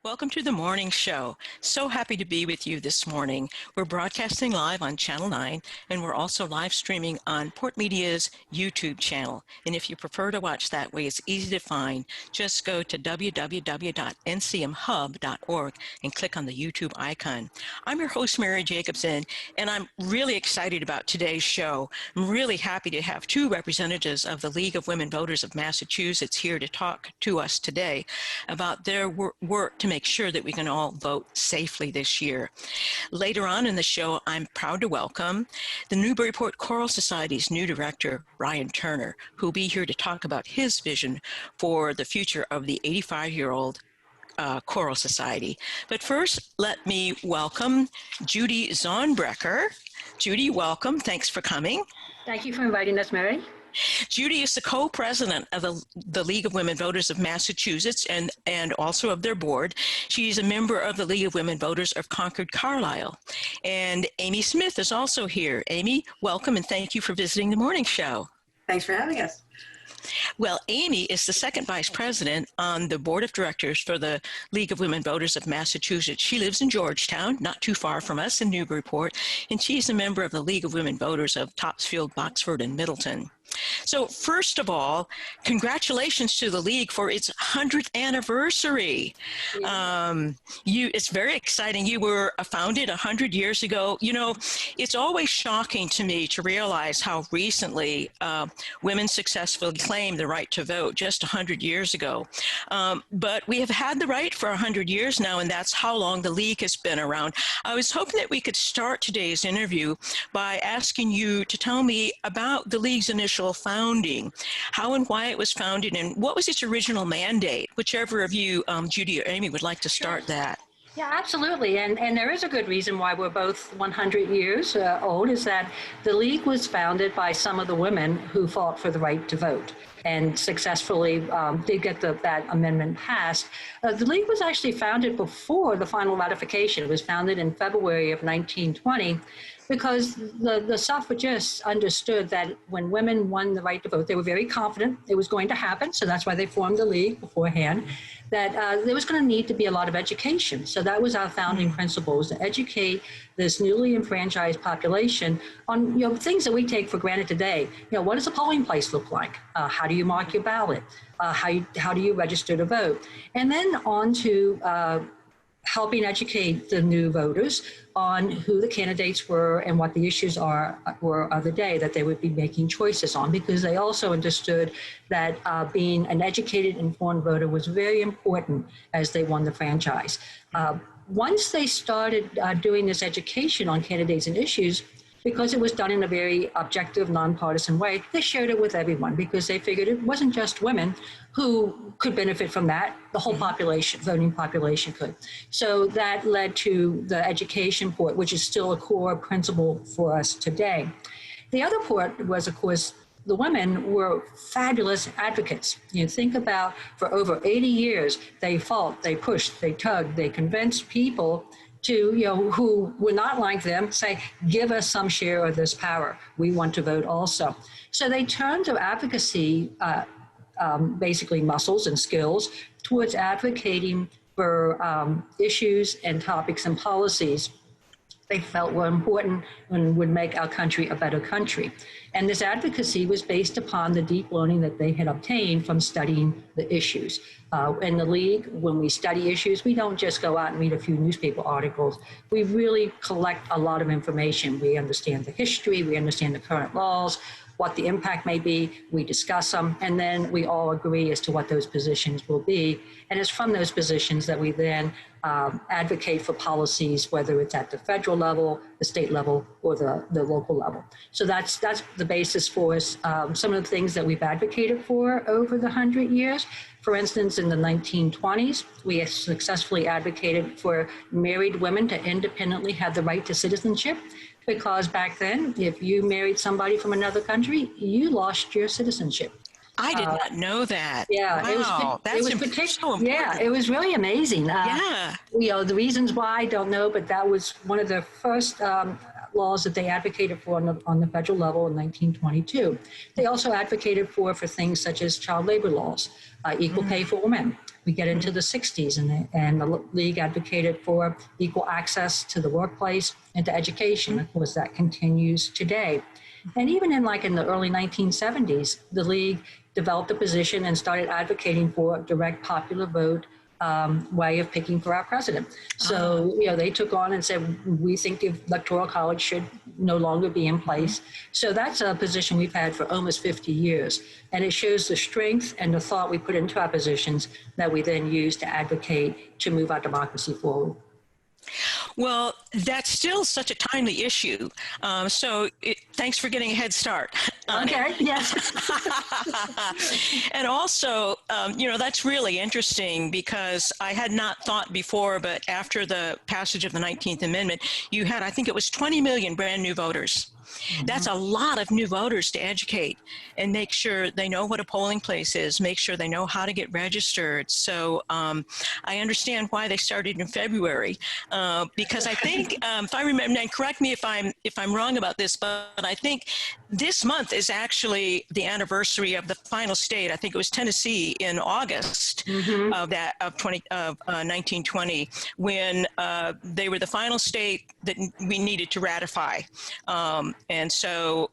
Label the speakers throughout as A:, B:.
A: Welcome to the morning show. So happy to be with you this morning. We're broadcasting live on Channel 9, and we're also live streaming on Port Media's YouTube channel. And if you prefer to watch that way, it's easy to find. Just go to www.ncmhub.org and click on the YouTube icon. I'm your host, Mary Jacobsen, and I'm really excited about today's show. I'm really happy to have two representatives of the League of Women Voters of Massachusetts here to talk to us today about their work to make sure that we can all vote safely this year. Later on in the show, I'm proud to welcome the Newburyport Choral Society's new director, Ryan Turner, who will be here to talk about his vision for the future of the 85-year-old Choral Society. But first, let me welcome Judy Zaunbrecher. Judy, welcome. Thanks for coming.
B: Thank you for inviting us, Mary.
A: Judy is the co-president of the League of Women Voters of Massachusetts and also of their board. She's a member of the League of Women Voters of Concord Carlisle. And Amy Smith is also here. Amy, welcome and thank you for visiting the morning show.
C: Thanks for having us.
A: Well, Amy is the second vice president on the board of directors for the League of Women Voters of Massachusetts. She lives in Georgetown, not too far from us in Newburyport, and she's a member of the League of Women Voters of Topsfield, Boxford, and Middleton. So first of all, congratulations to the League for its 100th anniversary. It's very exciting. You were founded 100 years ago. You know, it's always shocking to me to realize how recently women successfully claimed the right to vote, just 100 years ago. But we have had the right for 100 years now, and that's how long the League has been around. I was hoping that we could start today's interview by asking you to tell me about the League's initial founding, how and why it was founded, and what was its original mandate? Whichever of you, Judy or Amy, would like to start that.
B: Yeah, absolutely. And there is a good reason why we're both 100 years old, is that the League was founded by some of the women who fought for the right to vote and successfully did get that amendment passed. The League was actually founded before the final ratification. It was founded in February of 1920 because the suffragists understood that when women won the right to vote, they were very confident it was going to happen. So that's why they formed the League beforehand, that there was going to need to be a lot of education. So that was our founding principles, to educate this newly enfranchised population on things that we take for granted today. What does a polling place look like? How do you mark your ballot? How do you register to vote? And then on to helping educate the new voters on who the candidates were and what the issues were of the day that they would be making choices on, because they also understood that being an educated, informed voter was very important as they won the franchise. Once they started doing this education on candidates and issues, because it was done in a very objective, nonpartisan way, they shared it with everyone because they figured it wasn't just women who could benefit from that, the whole population, voting population could. So that led to the education part, which is still a core principle for us today. The other part was, of course, the women were fabulous advocates. Think about, for over 80 years, they fought, they pushed, they tugged, they convinced people to, who were not like them, say, give us some share of this power. We want to vote also. So they turned their advocacy, basically muscles and skills, towards advocating for issues and topics and policies they felt were important and would make our country a better country. And this advocacy was based upon the deep learning that they had obtained from studying the issues. In the League, when we study issues, we don't just go out and read a few newspaper articles. We really collect a lot of information. We understand the history, we understand the current laws, what the impact may be, we discuss them, and then we all agree as to what those positions will be. And it's from those positions that we then advocate for policies, whether it's at the federal level, the state level, or the local level. So that's the basis for us. Some of the things that we've advocated for over the 100 years. For instance, in the 1920s, we successfully advocated for married women to independently have the right to citizenship. Because back then, if you married somebody from another country, you lost your citizenship.
A: I did not know that.
B: Yeah,
A: wow,
B: it was so important. Yeah, it was really amazing. The reasons why I don't know, but that was one of the first laws that they advocated for on the federal level in 1922. They also advocated for things such as child labor laws, equal pay for women, We get into the 60s, and the League advocated for equal access to the workplace and to education. Of course, that continues today. And even in the early 1970s, the League developed a position and started advocating for a direct popular vote way of picking for our president. So, they took on and said, we think the Electoral College should no longer be in place. So that's a position we've had for almost 50 years. And it shows the strength and the thought we put into our positions that we then use to advocate to move our democracy forward.
A: Well, that's still such a timely issue. Thanks for getting a head start.
B: Okay, yes.
A: And also, that's really interesting because I had not thought before, but after the passage of the 19th Amendment, you had, I think it was 20 million brand new voters. Mm-hmm. That's a lot of new voters to educate and make sure they know what a polling place is, make sure they know how to get registered. So I understand why they started in February, because I think, if I remember, and correct me if I'm wrong about this, but I think this month is actually the anniversary of the final state. I think it was Tennessee in August
B: mm-hmm.
A: of 1920, when they were the final state that we needed to ratify. And so,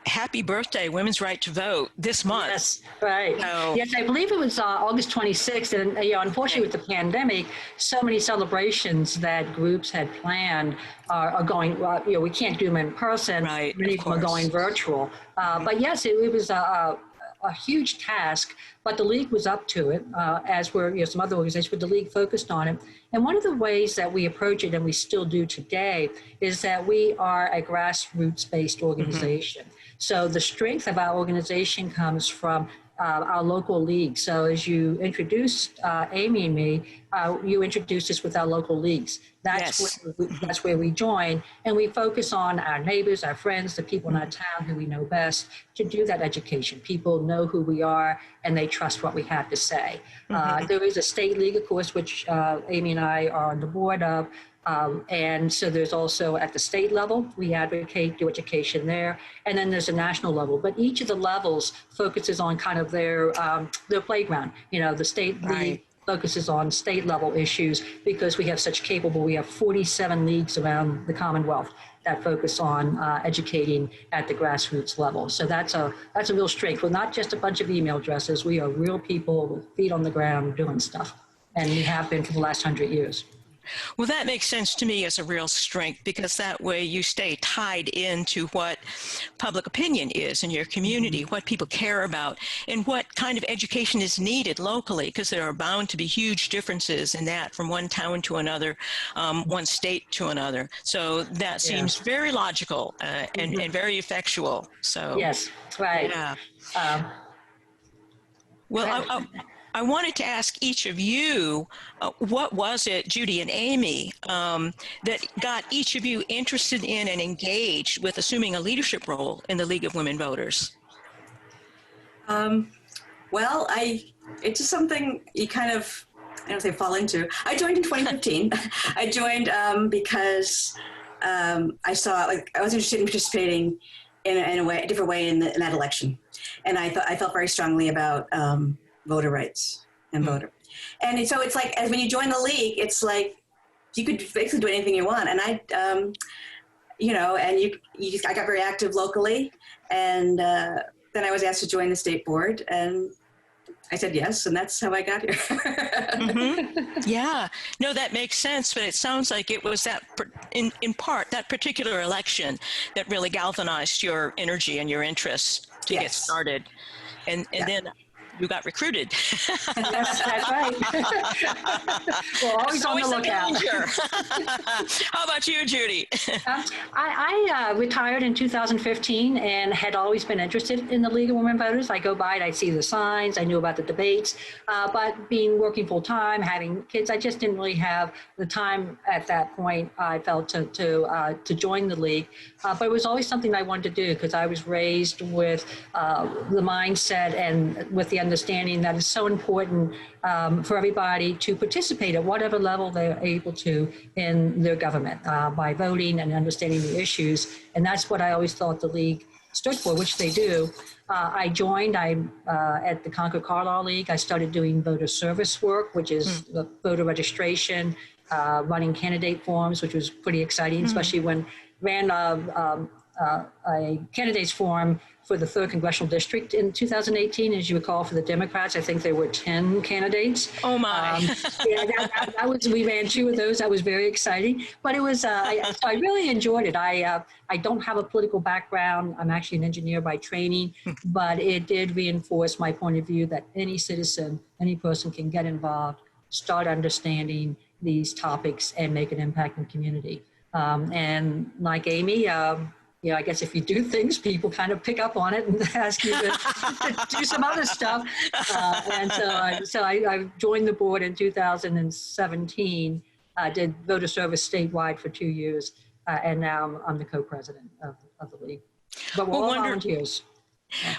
A: happy birthday, women's right to vote this month.
B: Yes, right. So, yes, I believe it was August 26th. And unfortunately, with the pandemic, so many celebrations that groups had planned are going, we can't do them in person.
A: Right,
B: many of them are going virtual. But yes, it was a huge task, but the League was up to it, as were some other organizations, but the League focused on it. And one of the ways that we approach it, and we still do today, is that we are a grassroots-based organization. Mm-hmm. So the strength of our organization comes from our local league. So as you introduced Amy and me, you introduced us with our local leagues. That's where we join, and we focus on our neighbors, our friends, the people in our town who we know best to do that education. People know who we are, and they trust what we have to say. Mm-hmm. There is a state league, of course, which Amy and I are on the board of. And so there's also at the state level, we advocate, do education there. And then there's a national level, but each of the levels focuses on kind of their playground. The state league focuses on state level issues because we have we have 47 leagues around the Commonwealth that focus on educating at the grassroots level. So that's a real strength. We're not just a bunch of email addresses. We are real people with feet on the ground doing stuff. And we have been for the last 100 years.
A: Well, that makes sense to me as a real strength, because that way you stay tied into what public opinion is in your community, what people care about, and what kind of education is needed locally, because there are bound to be huge differences in that from one town to another, one state to another. So that seems very logical and very effectual. So
B: yes, right.
A: Yeah. I wanted to ask each of you, what was it, Judy and Amy, that got each of you interested in and engaged with assuming a leadership role in the League of Women Voters?
C: Well, it's just something you kind of, I don't say fall into. I joined in 2015. I joined because I saw, I was interested in participating in a different way in that election. And I felt very strongly about voter rights and voter. And so it's like, as when you join the League, it's like, you could basically do anything you want. And I got very active locally. And then I was asked to join the state board, and I said yes, and that's how I got here.
A: Yeah, no, that makes sense. But it sounds like it was that, in part, that particular election that really galvanized your energy and your interests to get started. And then you got recruited.
B: Yes, that's right. We're always on the lookout.
A: How about you, Judy?
B: I retired in 2015 and had always been interested in the League of Women Voters. I go by it, I see the signs, I knew about the debates, but working full time, having kids, I just didn't really have the time at that point, I felt, to join the League. But it was always something I wanted to do, because I was raised with the mindset and with the understanding that it's so important for everybody to participate at whatever level they're able to in their government by voting and understanding the issues. And that's what I always thought the League stood for, which they do. I joined. I'm at the Concord Carlisle League. I started doing voter service work, which is voter registration, running candidate forums, which was pretty exciting, especially when ran a candidates forum for the 3rd Congressional District in 2018. As you recall, for the Democrats, I think there were 10 candidates.
A: Oh, my.
B: We ran 2 of those. That was very exciting. But it was, so I really enjoyed it. I don't have a political background. I'm actually an engineer by training, but it did reinforce my point of view that any citizen, any person can get involved, start understanding these topics, and make an impact in the community. And like Amy, I guess if you do things, people kind of pick up on it and ask you to do some other stuff. And so I joined the board in 2017, did voter service statewide for 2 years, and now I'm the co-president of the league. But we're all volunteers.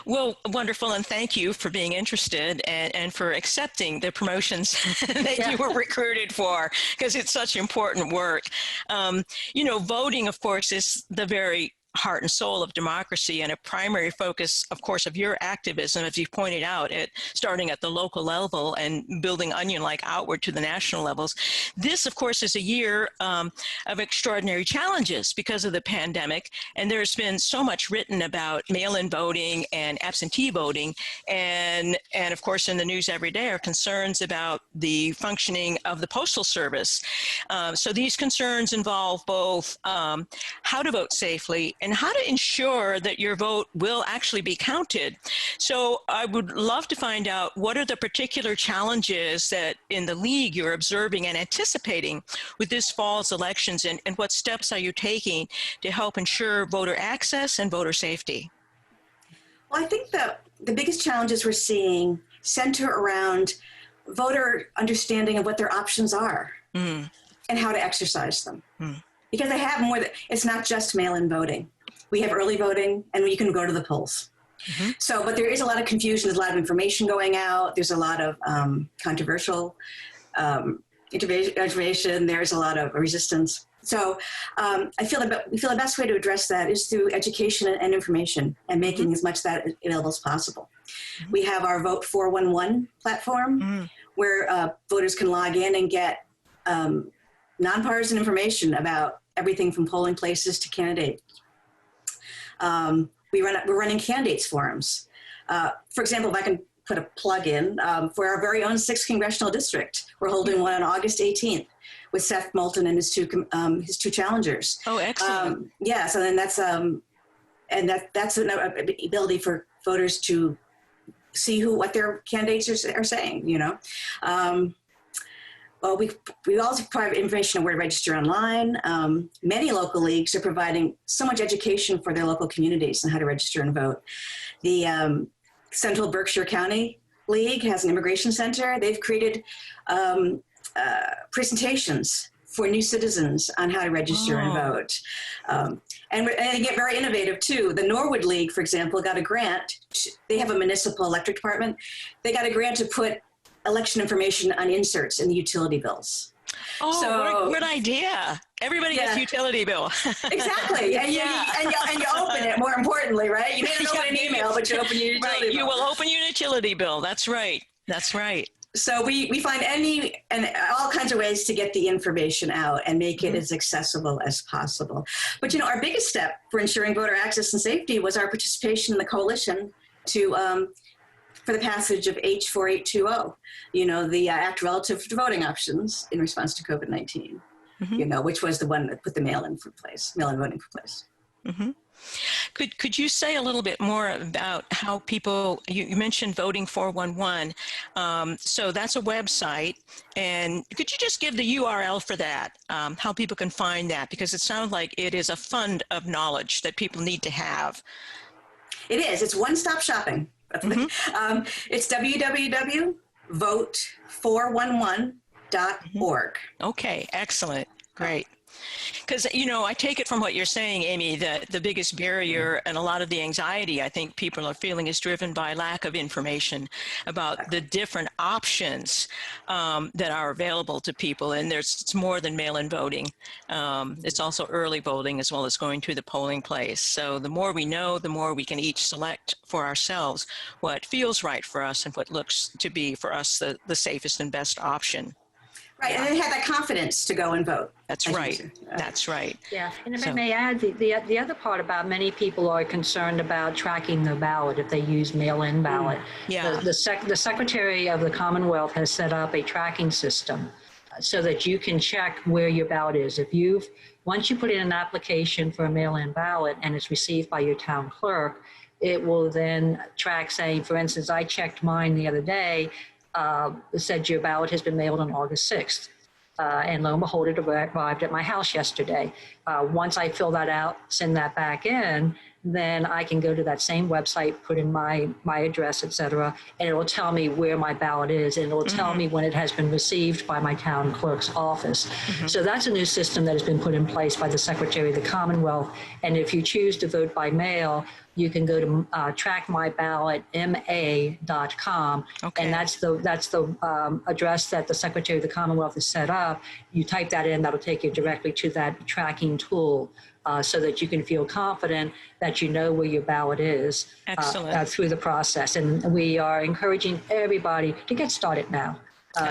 A: Well, wonderful, and thank you for being interested and for accepting the promotions that you were recruited for, because it's such important work. Voting, of course, is the very heart and soul of democracy, and a primary focus, of course, of your activism, as you pointed out, starting at the local level and building onion-like outward to the national levels. This, of course, is a year of extraordinary challenges because of the pandemic, and there's been so much written about mail-in voting and absentee voting, and of course, in the news every day are concerns about the functioning of the Postal Service. So these concerns involve both how to vote safely and how to ensure that your vote will actually be counted. So I would love to find out, what are the particular challenges that in the league you're observing and anticipating with this fall's elections, and what steps are you taking to help ensure voter access and voter safety?
C: Well, I think that the biggest challenges we're seeing center around voter understanding of what their options are and how to exercise them. Because they have more, it's not just mail-in voting. We have early voting, and you can go to the polls. So, but there is a lot of confusion. There's a lot of information going out. There's a lot of controversial information. There's a lot of resistance. So we feel the best way to address that is through education and information, and making as much of that available as possible. We have our Vote 411 platform, where voters can log in and get nonpartisan information about everything from polling places to candidates. We're running candidates forums. For example, if I can put a plug in, for our very own 6th Congressional District, we're holding one on August 18th with Seth Moulton and his two challengers.
A: Oh, excellent.
C: So then that's an ability for voters to see what their candidates are saying, Well, we also provide information on where to register online. Many local leagues are providing so much education for their local communities on how to register and vote. The Central Berkshire County League has an immigration center. They've created presentations for new citizens on how to register and vote. And they get very innovative too. The Norwood League, for example, got a grant. They have a municipal electric department. They got a grant to put election information on inserts in the utility bills.
A: Oh, so, what idea. Everybody gets a utility bill.
C: Exactly. And, you open it, more importantly, right? You may not open an email, but you open your utility bill.
A: You will open your utility bill. That's right. That's right.
C: So we find all kinds of ways to get the information out and make it as accessible as possible. But, our biggest step for ensuring voter access and safety was our participation in the coalition for the passage of H4820, the Act relative to voting options in response to COVID-19, which was the one that put the mail-in voting for place.
A: Could you say a little bit more about how people, you mentioned Voting 411, so that's a website, and could you just give the URL for that, how people can find that, because it sounds like it is a fund of knowledge that people need to have.
C: It is. It's one-stop shopping. It's www.vote411.org.
A: Okay, excellent. Great. Because, I take it from what you're saying, Amy, that the biggest barrier and a lot of the anxiety I think people are feeling is driven by lack of information about the different options that are available to people. And it's more than mail-in voting. It's also early voting as well as going to the polling place. So the more we know, the more we can each select for ourselves what feels right for us and what looks to be for us the safest and best option.
C: Right, and they have that confidence to go and vote.
A: That's right. That's right.
B: Yeah, and if I may add, the other part about many people are concerned about tracking their ballot if they use mail-in ballot.
A: Yeah.
B: The Secretary of the Commonwealth has set up a tracking system so that you can check where your ballot is. Once you put in an application for a mail-in ballot and it's received by your town clerk, it will then track, saying, for instance, I checked mine the other day. It said your ballot has been mailed on August 6th. And lo and behold, it arrived at my house yesterday. Once I fill that out, send that back in, then I can go to that same website, put in my address, et cetera, and it will tell me where my ballot is, and it will tell me when it has been received by my town clerk's office. So that's a new system that has been put in place by the Secretary of the Commonwealth. And if you choose to vote by mail, you can go to trackmyballotma.com, and that's the address that the Secretary of the Commonwealth has set up. You type that in, that'll take you directly to that tracking tool, so that you can feel confident that you know where your ballot is through the process. And we are encouraging everybody to get started now.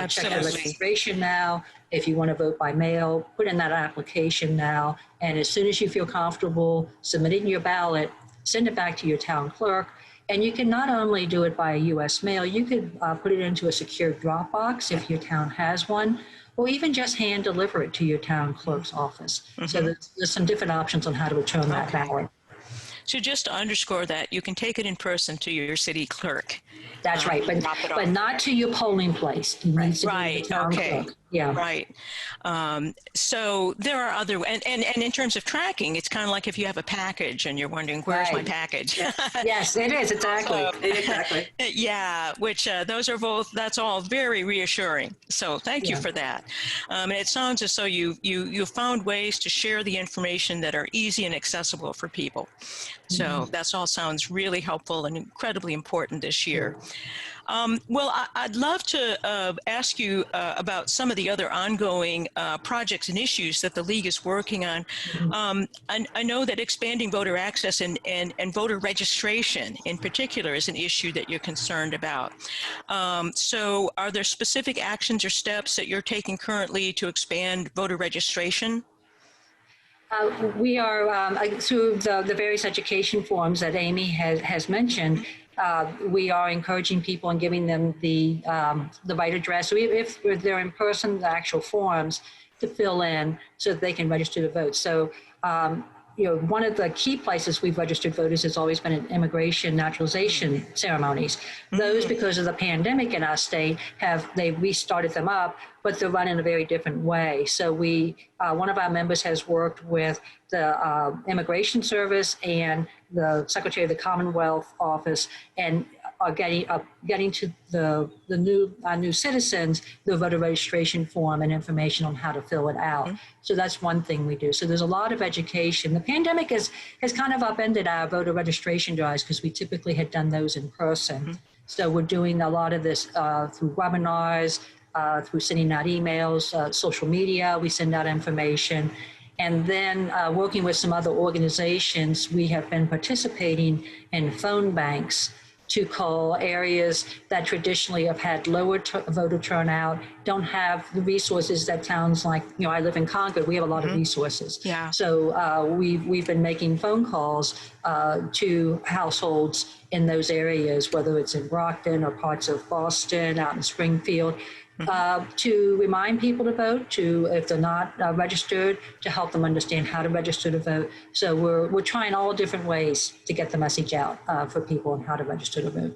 B: Check the registration now. If you want to vote by mail, put in that application now. And as soon as you feel comfortable submitting your ballot, send it back to your town clerk. And you can not only do it by U.S. mail, you could put it into a secure drop box if your town has one, or even just hand deliver it to your town clerk's office. So there's some different options on how to return that ballot.
A: So just to underscore that, you can take it in person to your city clerk.
B: That's right, but not to your polling place. It needs to be to the town clerk. Yeah.
A: Right. So there are other, and in terms of tracking, it's kind of like if you have a package and you're wondering, where's my package?
B: Yes, it is, exactly.
C: Exactly.
A: Yeah, which that's all very reassuring. So thank you for that. And it sounds as though you found ways to share the information that are easy and accessible for people. So that all sounds really helpful and incredibly important this year. Well, I'd love to ask you about some of the other ongoing projects and issues that the League is working on. I know that expanding voter access and voter registration in particular is an issue that you're concerned about. So are there specific actions or steps that you're taking currently to expand voter registration?
B: We are, through the various education forums that Amy has mentioned, we are encouraging people and giving them the right address. So if they're in person, the actual forms to fill in so that they can register to vote. So, one of the key places we've registered voters has always been in immigration naturalization ceremonies. Those, because of the pandemic in our state, they restarted them up, but they're run in a very different way. So one of our members has worked with the Immigration Service and the Secretary of the Commonwealth Office, and are getting to the new citizens the voter registration form and information on how to fill it out. So that's one thing we do. So there's a lot of education. The pandemic has kind of upended our voter registration drives because we typically had done those in person. So we're doing a lot of this through webinars, through sending out emails, social media. We send out information. And then working with some other organizations, we have been participating in phone banks to call areas that traditionally have had lower voter turnout, don't have the resources that towns like, I live in Concord, we have a lot of resources.
A: Yeah.
B: So we've been making phone calls to households in those areas, whether it's in Brockton or parts of Boston, out in Springfield, to remind people to vote, if they're not registered, to help them understand how to register to vote. So we're trying all different ways to get the message out for people on how to register to vote.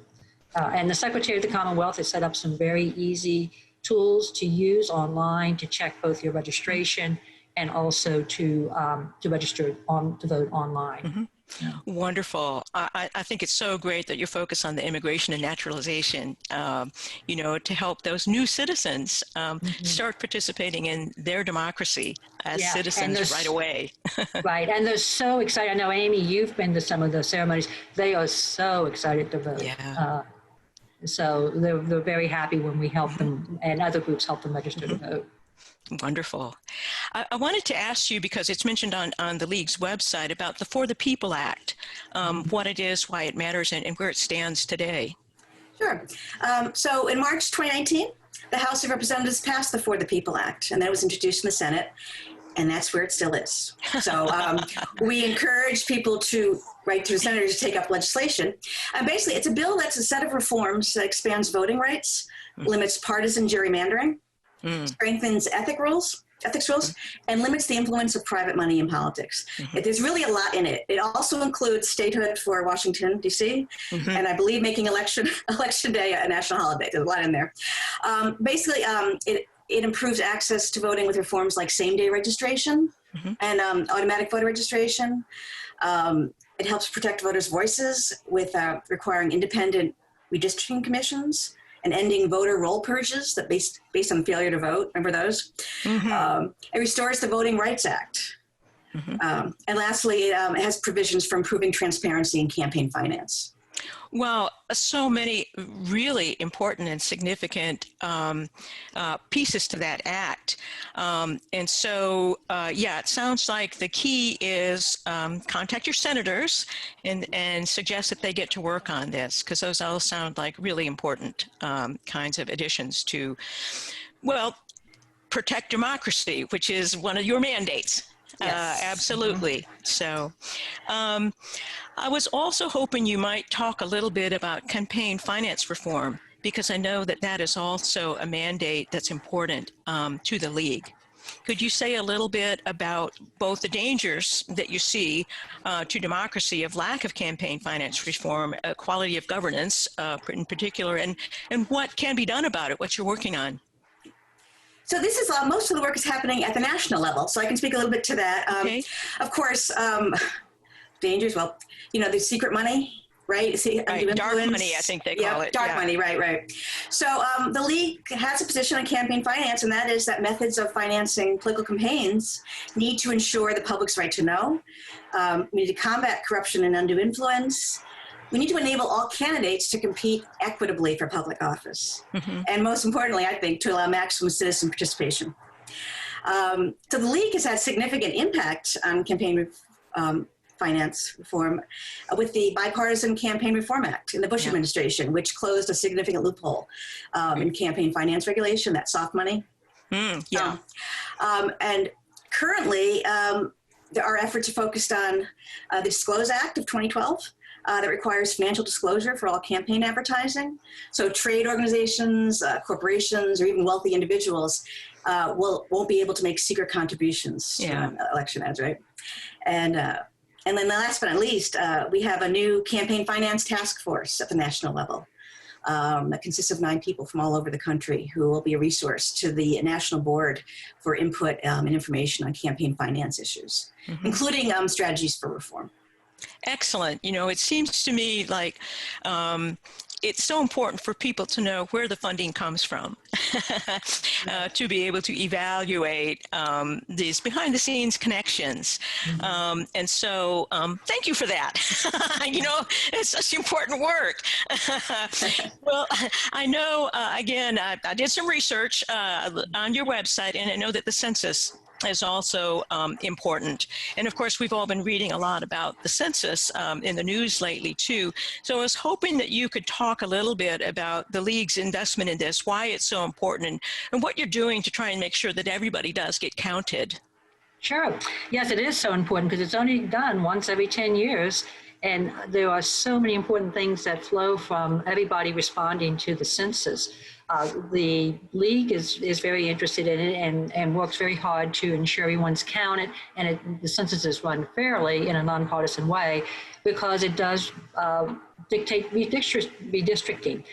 B: And the Secretary of the Commonwealth has set up some very easy tools to use online to check both your registration and also to register to vote online.
A: Wonderful. I think it's so great that you focus on the immigration and naturalization, to help those new citizens start participating in their democracy as citizens right away.
B: Right. And they're so excited. I know, Amy, you've been to some of the ceremonies. They are so excited to vote.
A: Yeah.
B: So they're very happy when we help them and other groups help them register to vote.
A: Wonderful. I wanted to ask you, because it's mentioned on the League's website, about the For the People Act, what it is, why it matters, and where it stands today.
C: Sure. So in March 2019, the House of Representatives passed the For the People Act, and that was introduced in the Senate, and that's where it still is. So we encourage people to write to the senators to take up legislation. Basically, it's a bill that's a set of reforms that expands voting rights, limits partisan gerrymandering, strengthens ethics rules, and limits the influence of private money in politics. There's really a lot in it. It also includes statehood for Washington, D.C., and I believe making election day a national holiday. There's a lot in there. Basically, it improves access to voting with reforms like same-day registration and automatic voter registration. It helps protect voters' voices with requiring independent redistricting commissions and ending voter roll purges that based on failure to vote. Remember those? It restores the Voting Rights Act. And lastly, it has provisions for improving transparency in campaign finance.
A: Well, so many really important and significant pieces to that act. And so, it sounds like the key is contact your senators and suggest that they get to work on this, because those all sound like really important kinds of additions to, protect democracy, which is one of your mandates.
C: Yes.
A: Absolutely. So I was also hoping you might talk a little bit about campaign finance reform, because I know that is also a mandate that's important to the League. Could you say a little bit about both the dangers that you see to democracy of lack of campaign finance reform, quality of governance in particular, and what can be done about it, what you're working on?
C: So this is most of the work is happening at the national level, so I can speak a little bit to that.
A: Okay.
C: Of course, dangers. Well, there's secret money, right?
A: Dark money, I think they call it.
C: Dark money, right. So the League has a position on campaign finance, and that is that methods of financing political campaigns need to ensure the public's right to know. We need to combat corruption and undue influence. We need to enable all candidates to compete equitably for public office. And most importantly, I think, to allow maximum citizen participation. So the League has had significant impact on campaign finance reform with the Bipartisan Campaign Reform Act in the Bush administration, which closed a significant loophole in campaign finance regulation, that soft money. And currently, our efforts are focused on the Disclose Act of 2012, that requires financial disclosure for all campaign advertising. So trade organizations, corporations, or even wealthy individuals won't be able to make secret contributions to election ads, right? And then last but not least, we have a new campaign finance task force at the national level that consists of 9 people from all over the country who will be a resource to the National Board for input and information on campaign finance issues, including strategies for reform.
A: Excellent. It seems to me like it's so important for people to know where the funding comes from, to be able to evaluate these behind-the-scenes connections. And so thank you for that. It's such important work. Well, I know, again, I did some research on your website, and I know that the census is also important. And of course, we've all been reading a lot about the census in the news lately too. So I was hoping that you could talk a little bit about the League's investment in this, why it's so important, and what you're doing to try and make sure that everybody does get counted.
B: Sure. Yes, it is so important because it's only done once every 10 years. And there are so many important things that flow from everybody responding to the census. The League is very interested in it and works very hard to ensure everyone's counted, and the census is run fairly in a nonpartisan way because it does dictate redistricting.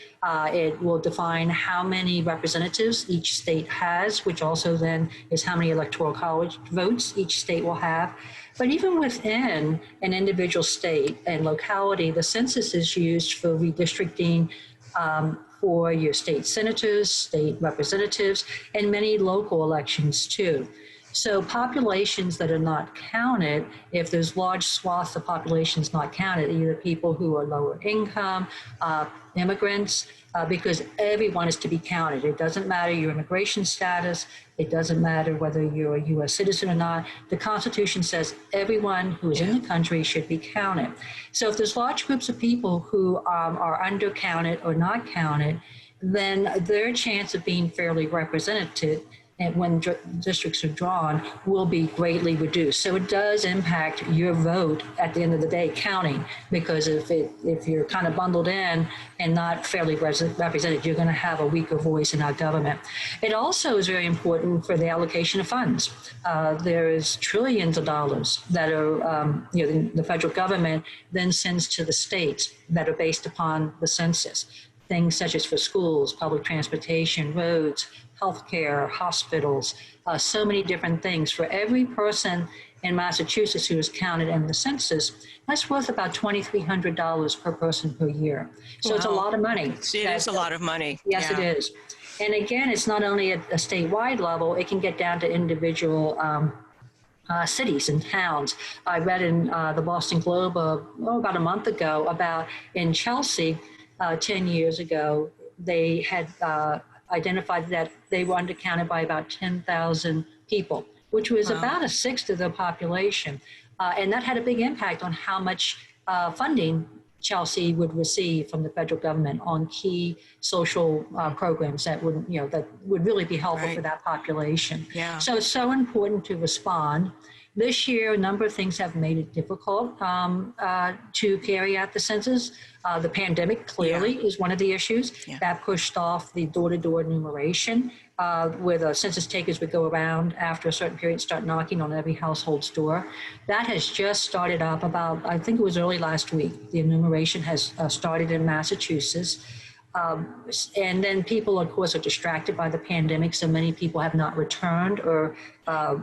B: It will define how many representatives each state has, which also then is how many electoral college votes each state will have. But even within an individual state and locality, the census is used for redistricting for your state senators, state representatives, and many local elections too. So populations that are not counted, if there's large swaths of populations not counted, either people who are lower income, immigrants, because everyone is to be counted. It doesn't matter your immigration status. It doesn't matter whether you're a U.S. citizen or not. The Constitution says everyone who is in the country should be counted. So if there's large groups of people who are undercounted or not counted, then their chance of being fairly represented and when districts are drawn will be greatly reduced. So it does impact your vote at the end of the day counting, because if you're kind of bundled in and not fairly represented, you're going to have a weaker voice in our government. It also is very important for the allocation of funds. There is trillions of dollars that are, the federal government then sends to the states that are based upon the census. Things such as for schools, public transportation, roads, healthcare, hospitals, so many different things. For every person in Massachusetts who is counted in the census, that's worth about $2,300 per person per year. So It's a lot of money.
A: It is a lot of money.
B: Yes, It is. And again, it's not only at a statewide level, it can get down to individual cities and towns. I read in the Boston Globe about a month ago about in Chelsea, 10 years ago, they had identified that they were undercounted by about 10,000 people, which was about a sixth of the population. And that had a big impact on how much funding Chelsea would receive from the federal government on key social programs that would really be helpful for that population.
A: Yeah.
B: So it's so important to respond. This year, a number of things have made it difficult to carry out the census. The pandemic clearly is one of the issues that pushed off the door-to-door enumeration, where the census takers would go around after a certain period, start knocking on every household's door. That has just started up I think it was early last week. The enumeration has started in Massachusetts. And then people, of course, are distracted by the pandemic, so many people have not returned or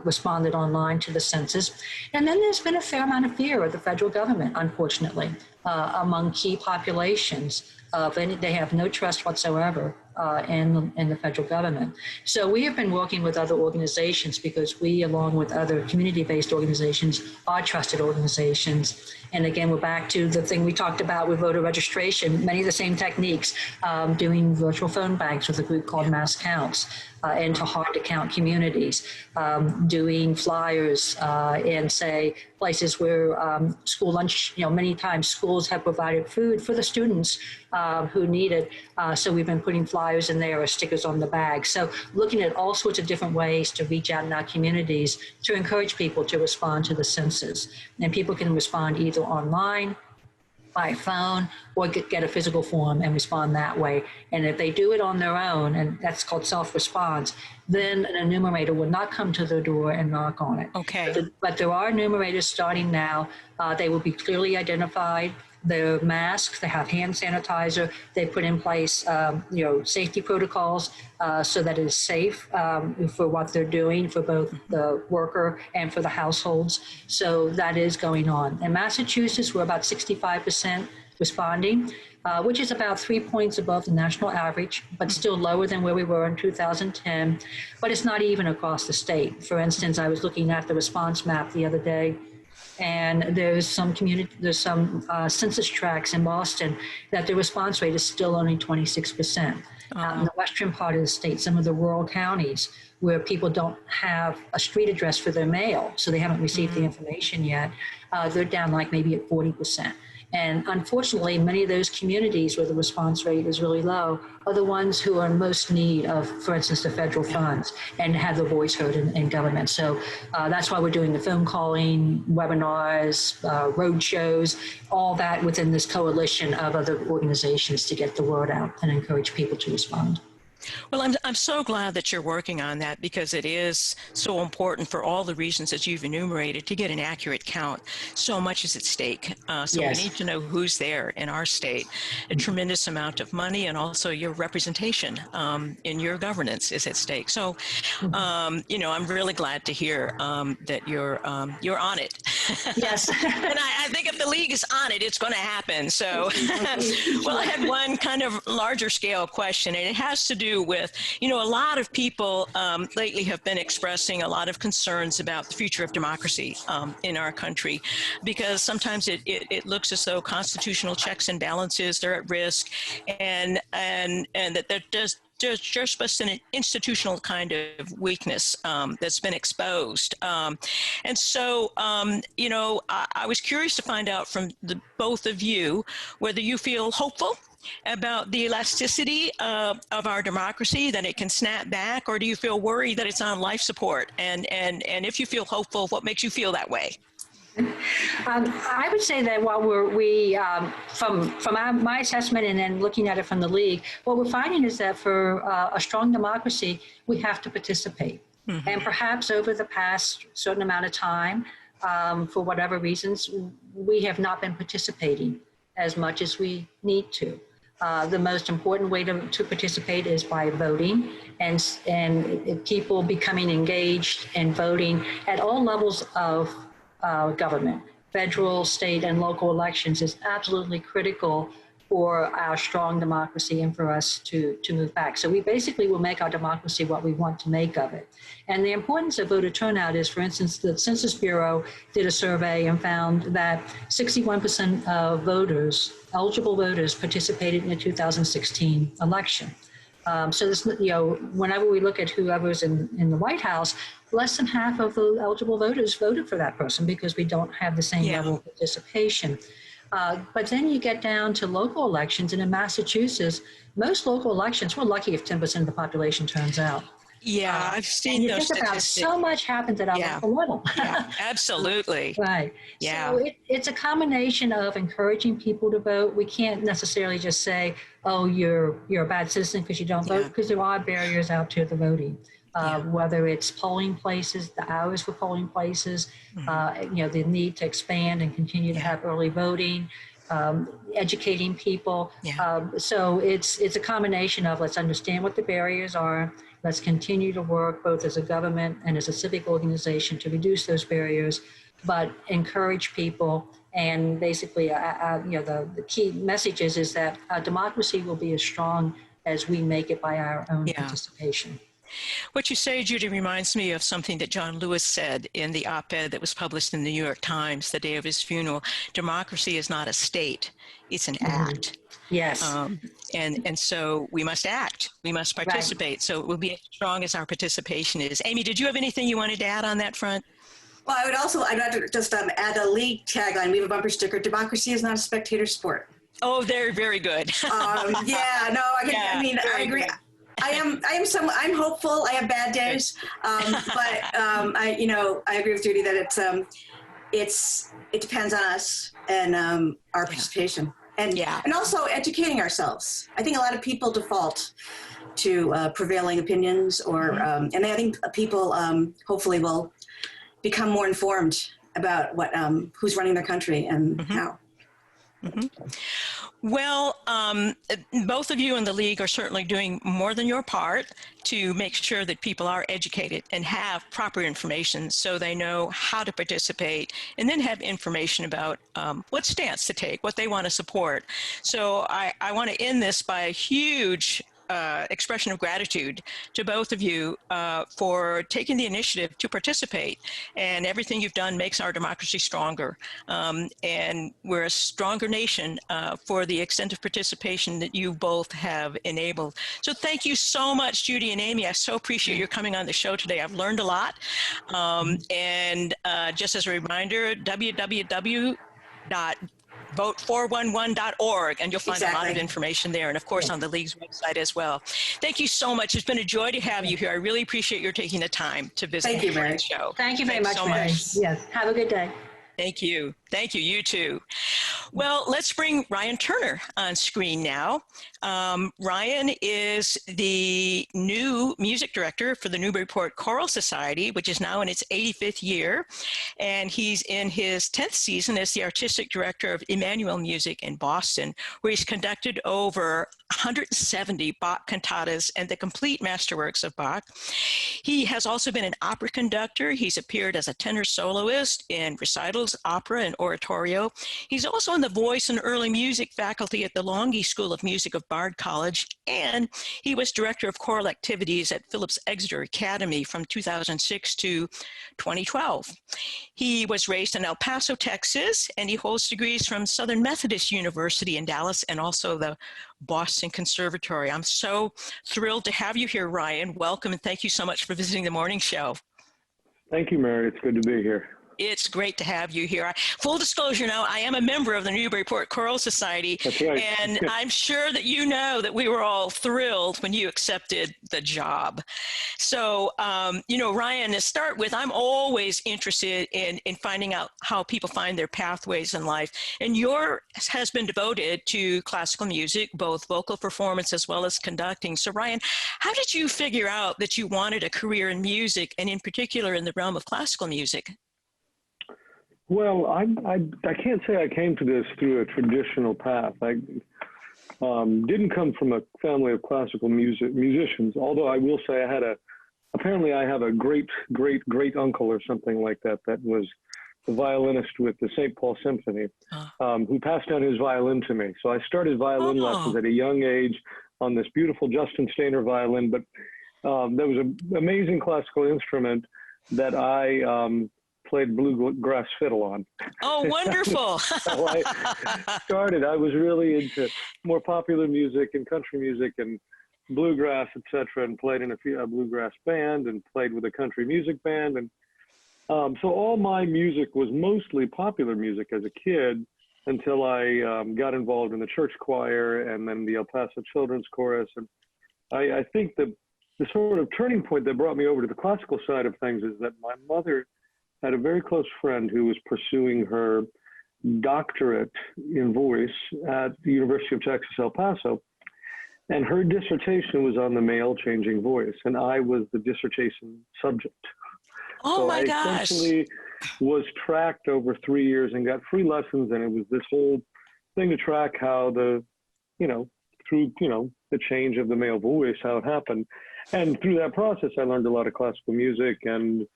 B: responded online to the census. And then there's been a fair amount of fear of the federal government, unfortunately, among key populations. They have no trust whatsoever in the federal government. So we have been working with other organizations because we, along with other community-based organizations, are trusted organizations. And again, we're back to the thing we talked about with voter registration, many of the same techniques, doing virtual phone banks with a group called Mass Counts into hard-to-count communities, doing flyers in, say, places where school lunch, many times schools have provided food for the students who need it. So we've been putting flyers in there or stickers on the bag. So looking at all sorts of different ways to reach out in our communities to encourage people to respond to the census. And people can respond either online, by phone, or get a physical form and respond that way. And if they do it on their own, and that's called self-response, then an enumerator will not come to their door and knock on it.
A: Okay.
B: But there are enumerators starting now. They will be clearly identified. They're masked, they have hand sanitizer, they put in place, safety protocols so that it is safe for what they're doing for both the worker and for the households. So that is going on. In Massachusetts, we're about 65% responding, which is about 3 points above the national average, but still lower than where we were in 2010. But it's not even across the state. For instance, I was looking at the response map the other day, and there's some census tracts in Boston that the response rate is still only 26%. Out in the western part of the state, some of the rural counties where people don't have a street address for their mail, so they haven't received the information yet, they're down like maybe at 40%. And unfortunately, many of those communities where the response rate is really low are the ones who are in most need of, for instance, the federal funds and have their voice heard in government. So that's why we're doing the phone calling, webinars, road shows, all that within this coalition of other organizations to get the word out and encourage people to respond.
A: Well, I'm so glad that you're working on that, because it is so important for all the reasons that you've enumerated to get an accurate count. So much is at stake. So we need to know who's there in our state. A tremendous amount of money, and also your representation in your governance is at stake. So, I'm really glad to hear that you're on it.
B: Yes.
A: And I think if the league is on it, it's going to happen. So, well, I had one kind of larger scale question, and it has to do with, a lot of people lately have been expressing a lot of concerns about the future of democracy in our country, because sometimes it looks as though constitutional checks and balances are at risk, and that there's just an institutional kind of weakness that's been exposed. And so, I was curious to find out from the both of you whether you feel hopeful about the elasticity of our democracy, that it can snap back, or do you feel worried that it's on life support? And if you feel hopeful, what makes you feel that way?
B: I would say that while from my assessment and then looking at it from the league, what we're finding is that for a strong democracy, we have to participate. Mm-hmm. And perhaps over the past certain amount of time, for whatever reasons, we have not been participating as much as we need to. The most important way to participate is by voting and people becoming engaged and voting at all levels of government. Federal, state, and local elections is absolutely critical for our strong democracy and for us to move back. So we basically will make our democracy what we want to make of it. And the importance of voter turnout is, for instance, the Census Bureau did a survey and found that 61% of eligible voters, participated in the 2016 election. So this, whenever we look at whoever's in the White House, less than half of the eligible voters voted for that person because we don't have the same level of participation. But then you get down to local elections, and in Massachusetts, most local elections, we're lucky if 10% of the population turns out.
A: Yeah, I've seen those statistics.
B: So much happens at our local level.
A: Yeah, absolutely.
B: Right.
A: Yeah.
B: So it's a combination of encouraging people to vote. We can't necessarily just say, oh, you're a bad citizen because you don't vote, because there are barriers out to the voting. Whether it's polling places, the hours for polling places, the need to expand and continue to have early voting, educating people. So it's a combination of, let's understand what the barriers are. Let's continue to work both as a government and as a civic organization to reduce those barriers, but encourage people. And basically, the key message is that our democracy will be as strong as we make it by our own participation.
A: What you say, Judy, reminds me of something that John Lewis said in the op-ed that was published in the New York Times the day of his funeral. Democracy is not a state, it's an act.
B: Yes.
A: And so we must act, we must participate. Right. So it will be as strong as our participation is. Amy, did you have anything you wanted to add on that front?
C: Well, I'd like to just add a league tagline. We have a bumper sticker: democracy is not a spectator sport.
A: Oh, very, very good.
C: I agree. Good. I'm hopeful. I have bad days, but I agree with Judy that it depends on us and our participation, and also educating ourselves. I think a lot of people default to prevailing opinions, and I think people hopefully will become more informed about who's running their country and how. Mm-hmm.
A: Well, both of you in the league are certainly doing more than your part to make sure that people are educated and have proper information so they know how to participate, and then have information about what stance to take, what they want to support. So I want to end this by a huge expression of gratitude to both of you for taking the initiative to participate, and everything you've done makes our democracy stronger, and we're a stronger nation for the extent of participation that you both have enabled. So thank you so much, Judy and Amy. I so appreciate your coming on the show today. I've learned a lot, and just as a reminder, www.vote411.org, and you'll find a lot of information there, and of course on the League's website as well. Thank you so much. It's been a joy to have you here. I really appreciate your taking the time to visit the show.
B: Thank you very much, Mary. Yes, have a good day.
A: Thank you. Thank you. You too. Well, let's bring Ryan Turner on screen now. Ryan is the new music director for the Newburyport Choral Society, which is now in its 85th year. And he's in his 10th season as the artistic director of Emmanuel Music in Boston, where he's conducted over 170 Bach cantatas and the complete masterworks of Bach. He has also been an opera conductor. He's appeared as a tenor soloist in recitals, opera, and oratorio. He's also in the voice and early music faculty at the Longy School of Music of Bard College, and he was director of choral activities at Phillips Exeter Academy from 2006 to 2012. He was raised in El Paso, Texas, and he holds degrees from Southern Methodist University in Dallas and also the Boston Conservatory. I'm so thrilled to have you here, Ryan. Welcome, and thank you so much for visiting the morning show.
D: Thank you, Mary. It's good to be here.
A: It's great to have you here. Full disclosure now, I am a member of the Newburyport Choral Society.
D: That's right.
A: And I'm sure that you know that we were all thrilled when you accepted the job. So, Ryan, to start with, I'm always interested in finding out how people find their pathways in life. And yours has been devoted to classical music, both vocal performance as well as conducting. So, Ryan, how did you figure out that you wanted a career in music, and in particular in the realm of classical music?
D: Well, I can't say I came to this through a traditional path. I didn't come from a family of classical musicians, although I will say apparently I have a great uncle or something like that was the violinist with the St. Paul Symphony, who passed down his violin to me. So I started violin lessons at a young age on this beautiful Justin Stainer violin, but there was an amazing classical instrument that I played bluegrass fiddle on.
A: Oh, wonderful.
D: So I started. I was really into more popular music and country music and bluegrass, etc., and played in a bluegrass band and played with a country music band. And so all my music was mostly popular music as a kid until I got involved in the church choir and then the El Paso Children's Chorus. And I think the sort of turning point that brought me over to the classical side of things is that my mother had a very close friend who was pursuing her doctorate in voice at the University of Texas, El Paso. And her dissertation was on the male changing voice. And I was the dissertation subject.
A: Oh, my gosh.
D: I essentially was tracked over 3 years and got free lessons. And it was this whole thing to track how through the change of the male voice, how it happened. And through that process, I learned a lot of classical music, and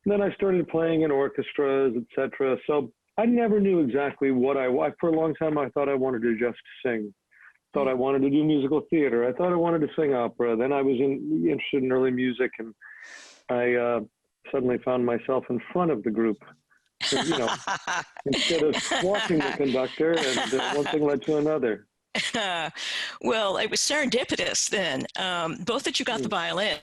D: then I started playing in orchestras, etc. So I never knew exactly what for a long time, I thought I wanted to just sing. Thought I wanted to do musical theater. I thought I wanted to sing opera. Then I was interested in early music, and I suddenly found myself in front of the group, instead of watching the conductor, and one thing led to another.
A: Well, it was serendipitous then, both that you got the violin,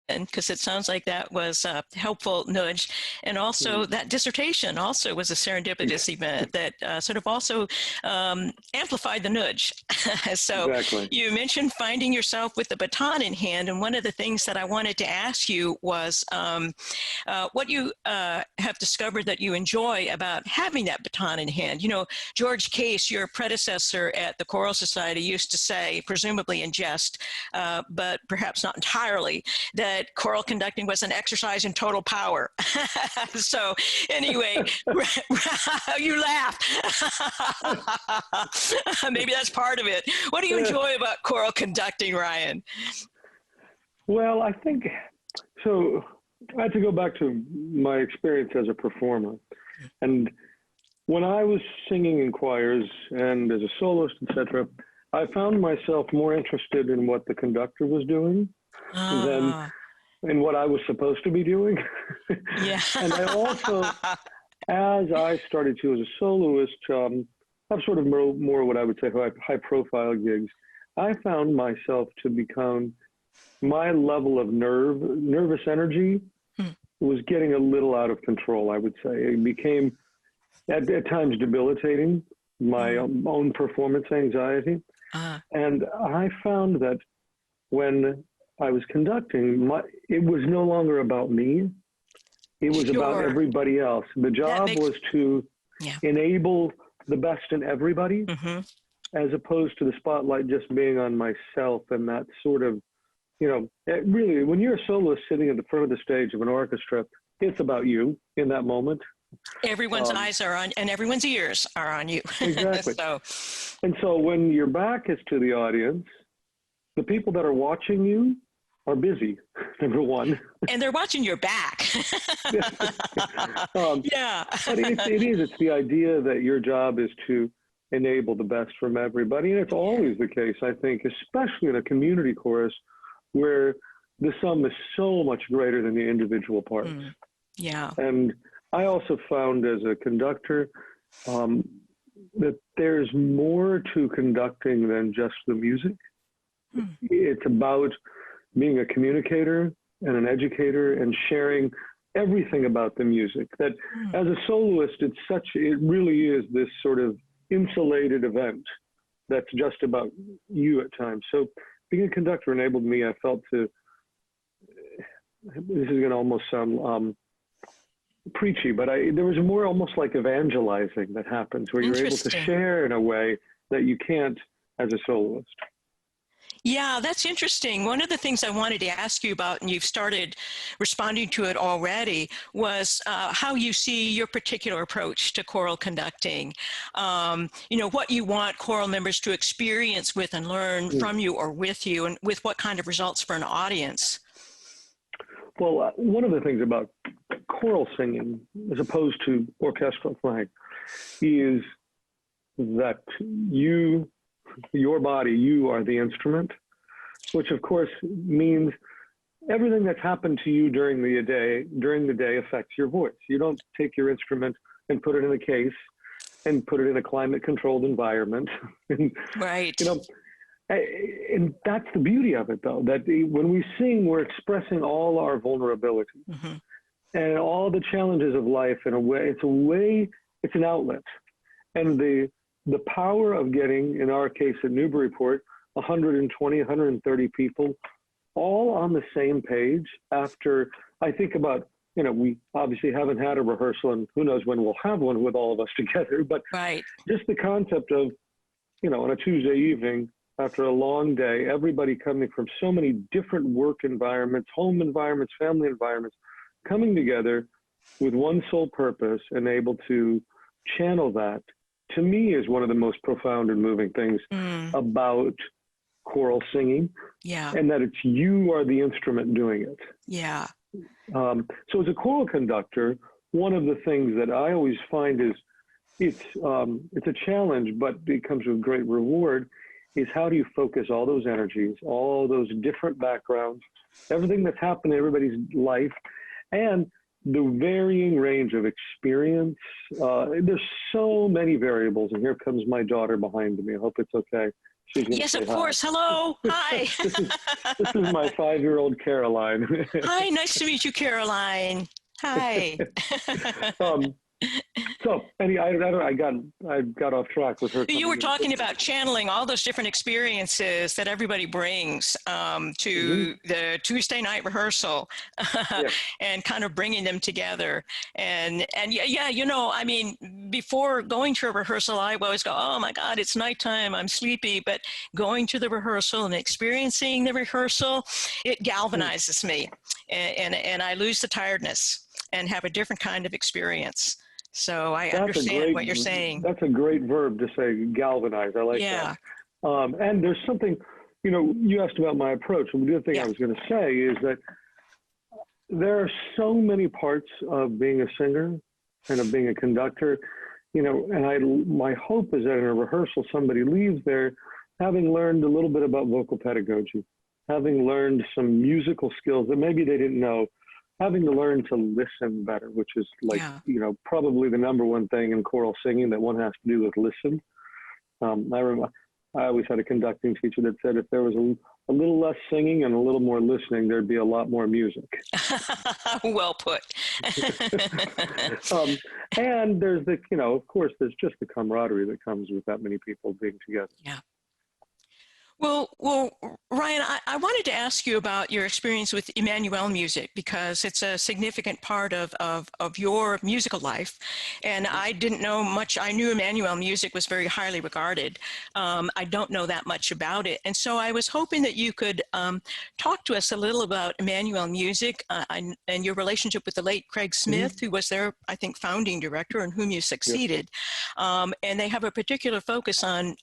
A: because it sounds like that was a helpful nudge. And also that dissertation also was a serendipitous event that sort of also amplified the nudge. So
D: exactly.
A: You mentioned finding yourself with the baton in hand. And one of the things that I wanted to ask you was what you have discovered that you enjoy about having that baton in hand. George Case, your predecessor at the Choral Society, used to say, presumably in jest, but perhaps not entirely, that choral conducting was an exercise in total power. So anyway, you laugh. Maybe that's part of it. What do you enjoy about choral conducting, Ryan?
D: Well, I think, so I had to go back to my experience as a performer. And when I was singing in choirs and as a soloist, etc., I found myself more interested in what the conductor was doing than in what I was supposed to be doing.
A: Yeah.
D: And I also, as I started to as a soloist, have sort of more what I would say high profile gigs, I found myself to become, my level of nervous energy was getting a little out of control, I would say. It became at times debilitating, my own performance anxiety. And I found that when I was conducting, it was no longer about me. It was about everybody else. The job was to enable the best in everybody, as opposed to the spotlight just being on myself. And that sort of, really, when you're a soloist sitting at the front of the stage of an orchestra, it's about you in that moment.
A: Everyone's eyes are on, and everyone's ears are on you.
D: Exactly.
A: So.
D: And so when your back is to the audience, the people that are watching you are busy, number one.
A: And they're watching your back. Yeah.
D: But it's the idea that your job is to enable the best from everybody. And it's always the case, I think, especially in a community chorus where the sum is so much greater than the individual parts.
A: Yeah.
D: And I also found as a conductor that there's more to conducting than just the music. It's about being a communicator and an educator and sharing everything about the music. That as a soloist, it really is this sort of insulated event that's just about you at times. So being a conductor enabled me, I felt, to, this is going to almost sound preachy, but there was more almost like evangelizing that happens where you're able to share in a way that you can't as a soloist.
A: Yeah, that's interesting. One of the things I wanted to ask you about, and you've started responding to it already, was how you see your particular approach to choral conducting. What you want choral members to experience with and learn from you or with you, and with what kind of results for an audience.
D: Well, one of the things about choral singing, as opposed to orchestral playing, is that your body, you are the instrument, which of course means everything that's happened to you during the day affects your voice. You don't take your instrument and put it in a case and put it in a climate-controlled environment.
A: Right.
D: And that's the beauty of it, though, that when we sing, we're expressing all our vulnerability and all the challenges of life in a way. It's an outlet. And the power of getting, in our case at Newburyport, 120, 130 people all on the same page after, I think about, we obviously haven't had a rehearsal, and who knows when we'll have one with all of us together, but just the concept of, on a Tuesday evening, after a long day, everybody coming from so many different work environments, home environments, family environments, coming together with one sole purpose and able to channel that, to me, is one of the most profound and moving things about choral singing. Yeah. And that you are the instrument doing it. Yeah. So as a choral conductor, one of the things that I always find is it's a challenge, but it comes with great reward, is how do you focus all those energies, all those different backgrounds, everything that's happened in everybody's life, and the varying range of experience. There's so many variables, and here comes my daughter behind me. I hope it's okay.
A: Yes, of course. Hello. Hi.
D: This is my 5-year-old Caroline.
A: Hi, nice to meet you, Caroline. Hi.
D: So, I got off track with her.
A: You were talking about channeling all those different experiences that everybody brings to the Tuesday night rehearsal, and kind of bringing them together. And before going to a rehearsal, I always go, oh my God, it's nighttime, I'm sleepy. But going to the rehearsal and experiencing the rehearsal, it galvanizes me, and I lose the tiredness and have a different kind of experience. So I understand what you're saying.
D: That's a great verb to say, galvanize. I like that. And there's something, you asked about my approach. And the other thing I was going to say is that there are so many parts of being a singer and of being a conductor, and my hope is that in a rehearsal, somebody leaves there having learned a little bit about vocal pedagogy, having learned some musical skills that maybe they didn't know, having to learn to listen better, which is probably the number one thing in choral singing that one has to do is listen. I always had a conducting teacher that said if there was a little less singing and a little more listening, there'd be a lot more music.
A: Well put.
D: And there's of course, there's just the camaraderie that comes with that many people being together.
A: Yeah. Well, Ryan, I wanted to ask you about your experience with Emmanuel music, because it's a significant part of your musical life. And I didn't know much. I knew Emmanuel music was very highly regarded. I don't know that much about it. And so I was hoping that you could talk to us a little about Emmanuel music and your relationship with the late Craig Smith, who was their, I think, founding director and whom you succeeded. And they have a particular focus on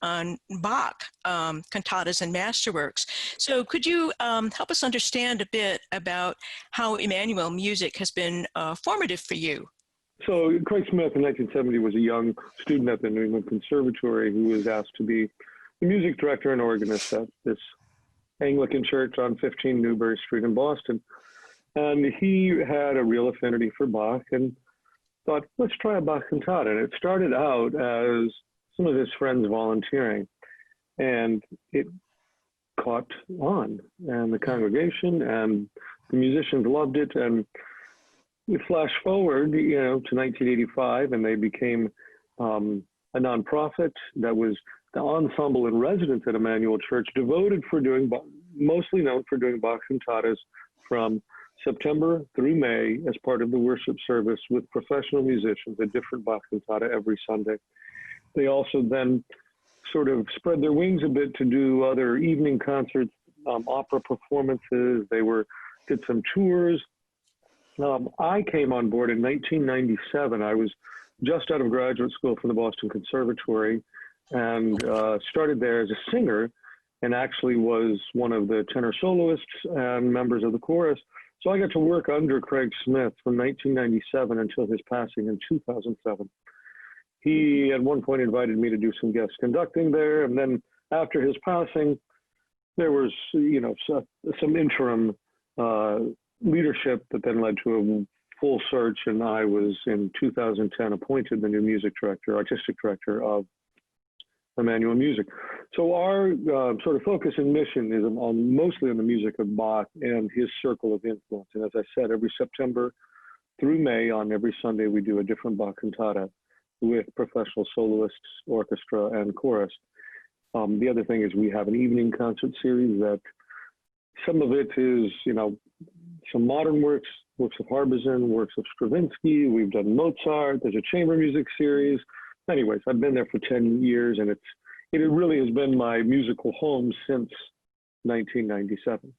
A: Bach, cantatas cantatas and masterworks. So could you help us understand a bit about how Emmanuel music has been formative for you?
D: So Craig Smith in 1970 was a young student at the New England Conservatory who was asked to be the music director and organist at this Anglican church on 15 Newbury Street in Boston. And he had a real affinity for Bach and thought, let's try a Bach cantata. And it started out as some of his friends volunteering. And it caught on. And the congregation and the musicians loved it. And we flash forward, to 1985, and they became a nonprofit that was the ensemble in residence at Emmanuel Church, devoted for doing, mostly known for doing Bach cantatas from September through May as part of the worship service with professional musicians, a different Bach cantata every Sunday. They also then sort of spread their wings a bit to do other evening concerts, opera performances. They did some tours. I came on board in 1997. I was just out of graduate school from the Boston Conservatory and started there as a singer, and actually was one of the tenor soloists and members of the chorus. So I got to work under Craig Smith from 1997 until his passing in 2007. He at one point invited me to do some guest conducting there, and then after his passing, there was some interim leadership that then led to a full search, and I was in 2010 appointed the new artistic director of Emmanuel Music. So our sort of focus and mission is mostly on the music of Bach and his circle of influence. And as I said, every September through May, on every Sunday, we do a different Bach cantata with professional soloists, orchestra, and chorus. The other thing is we have an evening concert series that some of it is, some modern works of Harbison, works of Stravinsky. We've done Mozart. There's a chamber music series. Anyways, I've been there for 10 years, and it really has been my musical home since 1997.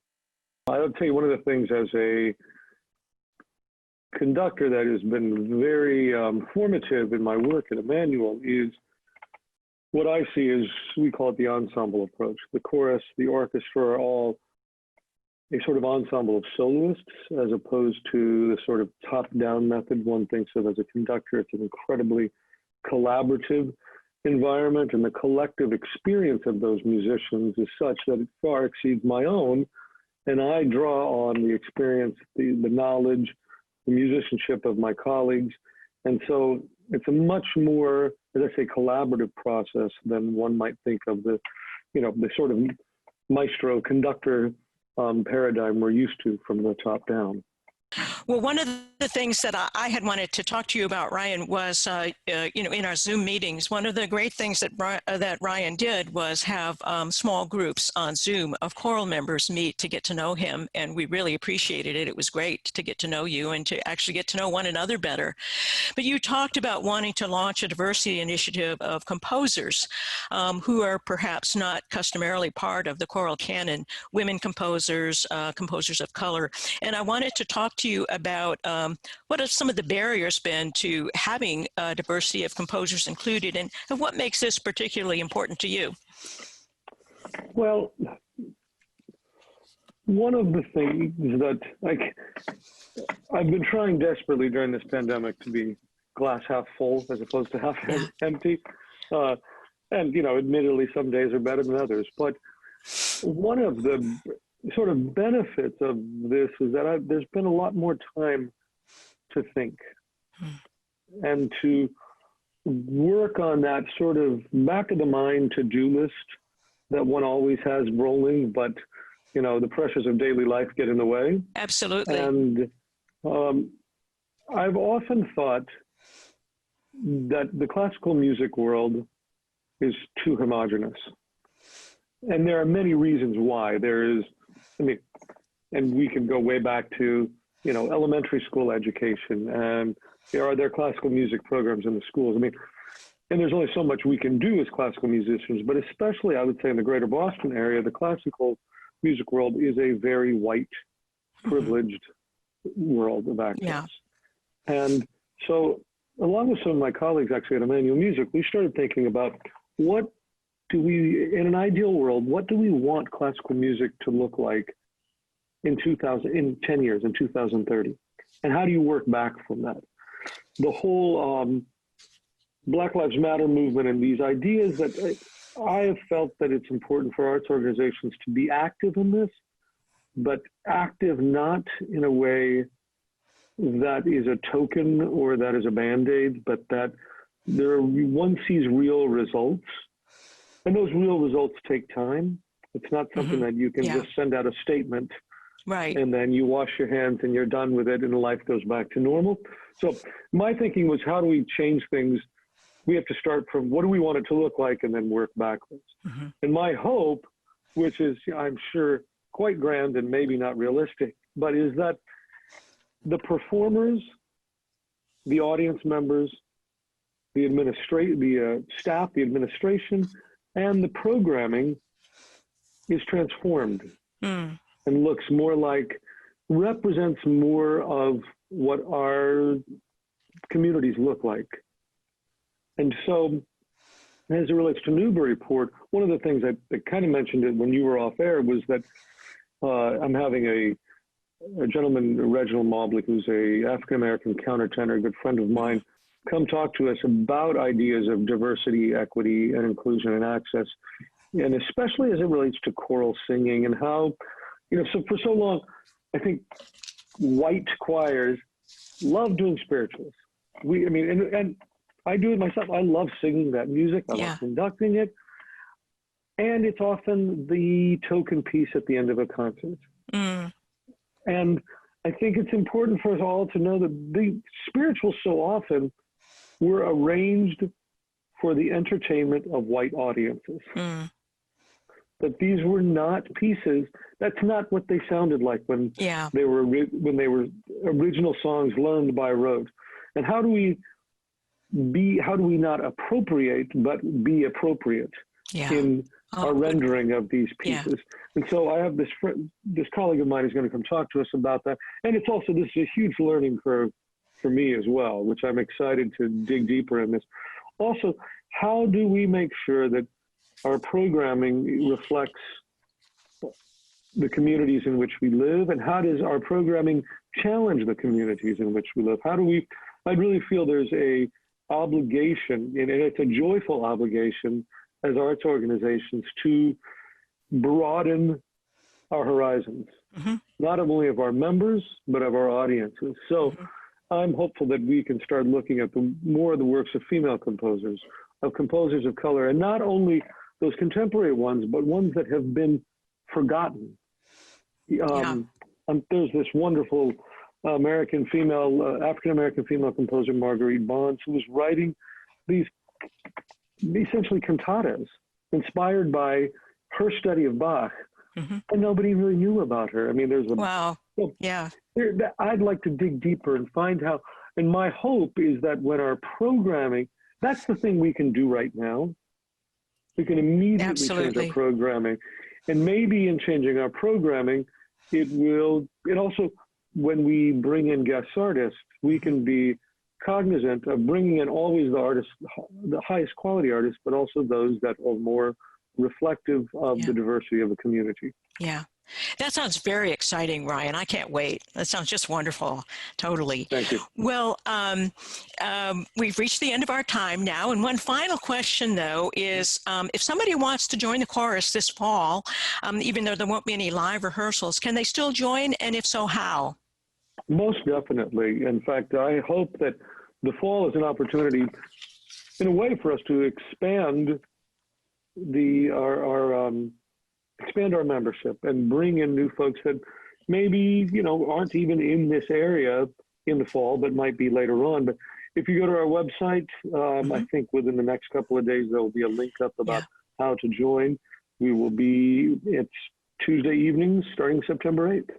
D: I'll tell you one of the things as a conductor that has been very formative in my work at Emmanuel is what I see is, we call it the ensemble approach. The chorus, the orchestra are all a sort of ensemble of soloists as opposed to the sort of top-down method one thinks of as a conductor. It's an incredibly collaborative environment, and the collective experience of those musicians is such that it far exceeds my own. And I draw on the experience, the knowledge, the musicianship of my colleagues. And so it's a much more, as I say, collaborative process than one might think of the sort of maestro conductor paradigm we're used to from the top down.
A: Well, one of the things that I had wanted to talk to you about, Ryan, was, in our Zoom meetings, one of the great things that Ryan did was have small groups on Zoom of choral members meet to get to know him, and we really appreciated it. It was great to get to know you and to actually get to know one another better. But you talked about wanting to launch a diversity initiative of composers who are perhaps not customarily part of the choral canon, women composers, composers of color. And I wanted to talk to you about what have some of the barriers been to having a diversity of composers included, and what makes this particularly important to you?
D: Well, one of the things that I've been trying desperately during this pandemic to be glass half full as opposed to half empty. And, admittedly, some days are better than others. But one of the sort of benefits of this is that there's been a lot more time to think and to work on that sort of back of the mind to-do list that one always has rolling, but the pressures of daily life get in the way.
A: Absolutely.
D: And I've often thought that the classical music world is too homogenous. And there are many reasons why. And we can go way back to, elementary school education, and there are classical music programs in the schools. And there's only so much we can do as classical musicians, but especially I would say in the greater Boston area, the classical music world is a very white, privileged world of access.
A: Yeah.
D: And so along with some of my colleagues actually at Emmanuel Music, we started thinking about what in an ideal world, what do we want classical music to look like in 10 years, in 2030? And how do you work back from that? The whole Black Lives Matter movement and these ideas that I have felt that it's important for arts organizations to be active in this, but active not in a way that is a token or that is a Band-Aid, but that one sees real results. And those real results take time. It's not something that you can just send out a statement,
A: right,
D: and then you wash your hands and you're done with it and life goes back to normal. So my thinking was, how do we change things? We have to start from what do we want it to look like and then work backwards. And my hope, which is I'm sure quite grand and maybe not realistic, but is that the performers, the audience members, the staff, the administration, and the programming is transformed and looks more like, represents more of what our communities look like. And so, as it relates to Newburyport, one of the things I kind of mentioned it when you were off air was that I'm having a gentleman, Reginald Mobley, who's a African-American countertenor, a good friend of mine, come talk to us about ideas of diversity, equity, and inclusion and access, and especially as it relates to choral singing and how, so for so long, I think white choirs love doing spirituals. And I do it myself. I love singing that music. I love conducting it. And it's often the token piece at the end of a concert. And I think it's important for us all to know that the spirituals so often were arranged for the entertainment of white audiences. That these were not pieces. That's not what they sounded like when they were original songs learned by rote. And how do we not appropriate, but be appropriate in our rendering of these pieces? And so I have this colleague of mine who's going to come talk to us about that. And it's also, this is a huge learning curve for me as well, which I'm excited to dig deeper in this. Also, how do we make sure that our programming reflects the communities in which we live, and how does our programming challenge the communities in which we live? I really feel there's a obligation, and it's a joyful obligation as arts organizations to broaden our horizons, not only of our members, but of our audiences. So I'm hopeful that we can start looking at more of the works of female composers, of composers of color, and not only those contemporary ones, but ones that have been forgotten. There's this wonderful African-American female composer, Marguerite Bonds, who was writing these essentially cantatas inspired by her study of Bach, and nobody really knew about her. I mean, there's I'd like to dig deeper and find how, and my hope is that when our programming, that's the thing we can do right now. We can immediately change our programming. And maybe in changing our programming, it also, when we bring in guest artists, we can be cognizant of bringing in always the artists, the highest quality artists, but also those that are more reflective of the diversity of the community.
A: Yeah. That sounds very exciting, Ryan. I can't wait. That sounds just wonderful. Totally.
D: Thank you.
A: Well, we've reached the end of our time now. And one final question, though, is if somebody wants to join the chorus this fall, even though there won't be any live rehearsals, can they still join? And if so, how?
D: Most definitely. In fact, I hope that the fall is an opportunity, in a way, for us to expand expand our membership and bring in new folks that maybe, aren't even in this area in the fall, but might be later on. But if you go to our website, I think within the next couple of days, there will be a link up about how to join. It's Tuesday evenings starting September 8th.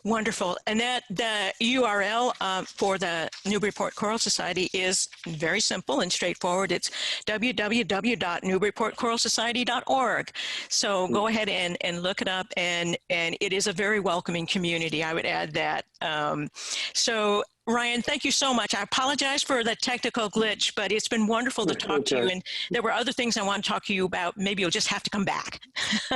A: Wonderful. And the URL for the Newburyport Choral Society is very simple and straightforward. It's www.newburyportchoralsociety.org. So go ahead and look it up, and it is a very welcoming community. I would add that. So Ryan, thank you so much. I apologize for the technical glitch, but it's been wonderful to talk to you. And there were other things I want to talk to you about. Maybe you'll just have to come back.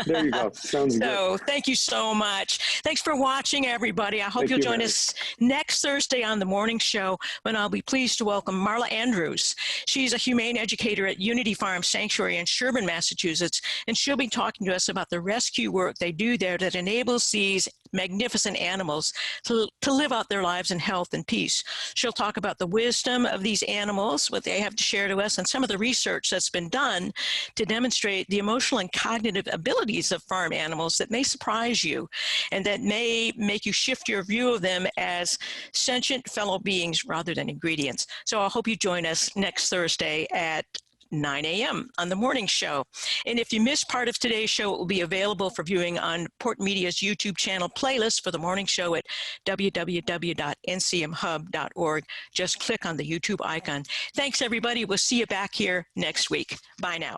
D: There you go. Sounds good.
A: So thank you so much. Thanks for watching, everybody. I hope you'll join us next Thursday on The Morning Show, when I'll be pleased to welcome Marla Andrews. She's a humane educator at Unity Farm Sanctuary in Sherburne, Massachusetts, and she'll be talking to us about the rescue work they do there that enables these magnificent animals to live out their lives in health and peace. She'll talk about the wisdom of these animals, what they have to share to us, and some of the research that's been done to demonstrate the emotional and cognitive abilities of farm animals that may surprise you and that may make you shift your view of them as sentient fellow beings rather than ingredients. So I hope you join us next Thursday at 9 a.m. on The Morning Show. And if you missed part of today's show, it will be available for viewing on Port Media's YouTube channel playlist for The Morning Show at www.ncmhub.org. Just click on the YouTube icon. Thanks, everybody. We'll see you back here next week. Bye now.